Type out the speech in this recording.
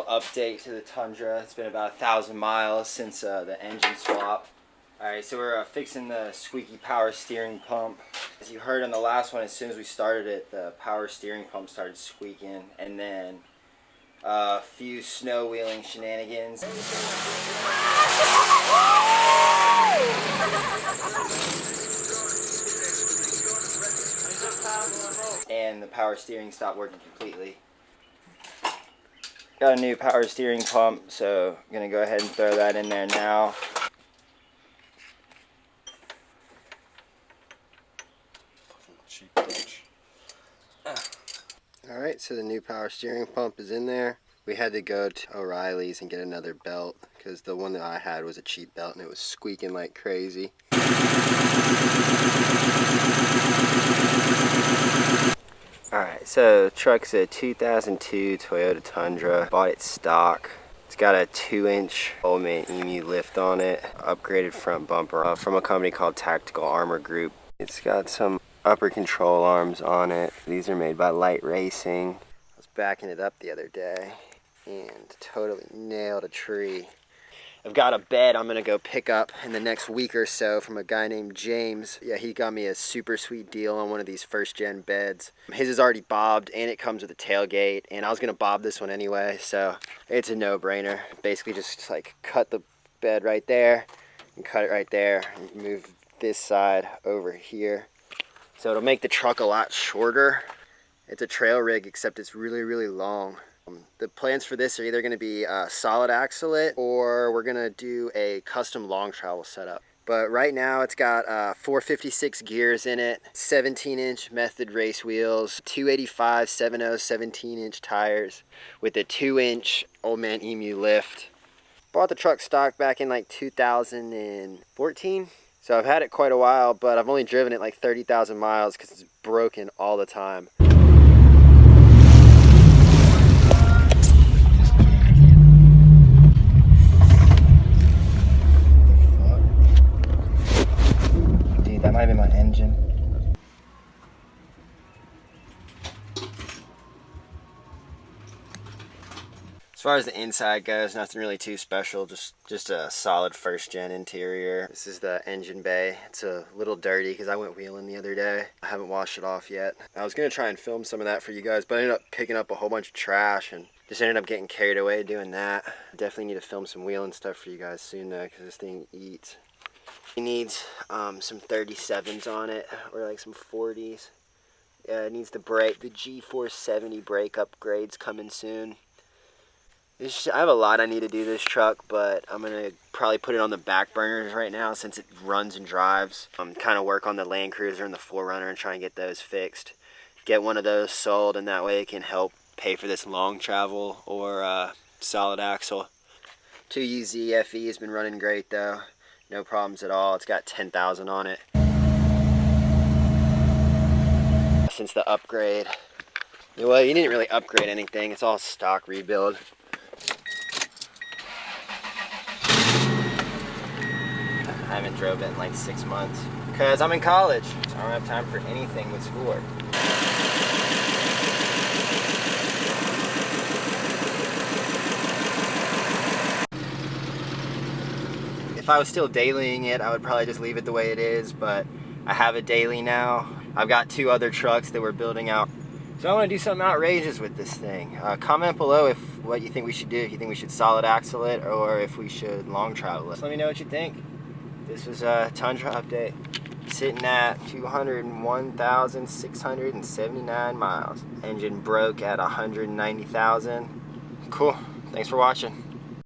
update to the Tundra. It's been about 1,000 miles since the engine swap. Alright, so we're fixing the squeaky power steering pump. As you heard on the last one, as soon as we started it, the power steering pump started squeaking, and then a few snow wheeling shenanigans. And the power steering stopped working completely. Got a new power steering pump, so I'm gonna go ahead and throw that in there now. Alright, so the new power steering pump is in there. We had to go to O'Reilly's and get another belt because the one that I had was a cheap belt and it was squeaking like crazy. Alright, so truck's a 2002 Toyota Tundra. Bought it stock. It's got a 2-inch Old Man Emu lift on it. Upgraded front bumper from a company called Tactical Armor Group. It's got some upper control arms on it. These are made by Light Racing. I was backing it up the other day and totally nailed a tree. I've got a bed I'm gonna go pick up in the next week or so from a guy named James. Yeah, he got me a super sweet deal on one of these first gen beds. His is already bobbed and it comes with a tailgate, and I was gonna bob this one anyway, so it's a no-brainer. Basically just like cut the bed right there and cut it right there and move this side over here. So it'll make the truck a lot shorter. It's a trail rig, except it's really, really long. The plans for this are either going to be solid axle it, or we're going to do a custom long travel setup. But right now it's got 456 gears in it, 17-inch method race wheels, 285 7/0 17-inch tires with a 2-inch Old Man Emu lift. Bought the truck stock back in like 2014. So I've had it quite a while, but I've only driven it like 30,000 miles because it's broken all the time. Dude, that might have been my engine. As far as the inside goes, nothing really too special, just a solid first gen interior. This is the engine bay. It's a little dirty because I went wheeling the other day. I haven't washed it off yet. I was gonna try and film some of that for you guys, but I ended up picking up a whole bunch of trash and just ended up getting carried away doing that. Definitely need to film some wheeling stuff for you guys soon though, because this thing eats. It needs some 37s on it, or like some 40s. It needs the brake, the G470 brake upgrades coming soon. I have a lot I need to do this truck, but I'm going to probably put it on the back burners right now since it runs and drives. Kind of work on the Land Cruiser and the 4Runner and try and get those fixed. Get one of those sold, and that way it can help pay for this long travel or solid axle. 2UZ-FE has been running great though. No problems at all. It's got 10,000 on it since the upgrade. Well, you didn't really upgrade anything. It's all stock rebuild. I haven't drove it in like 6 months because I'm in college, so I don't have time for anything with schoolwork. If I was still dailying it, I would probably just leave it the way it is, but I have a daily now. I've got 2 other trucks that we're building out. So I want to do something outrageous with this thing. Comment below what you think we should do. If you think we should solid axle it or if we should long travel it. Just let me know what you think. This was a Tundra update. Sitting at 201,679 miles. Engine broke at 190,000. Cool. Thanks for watching.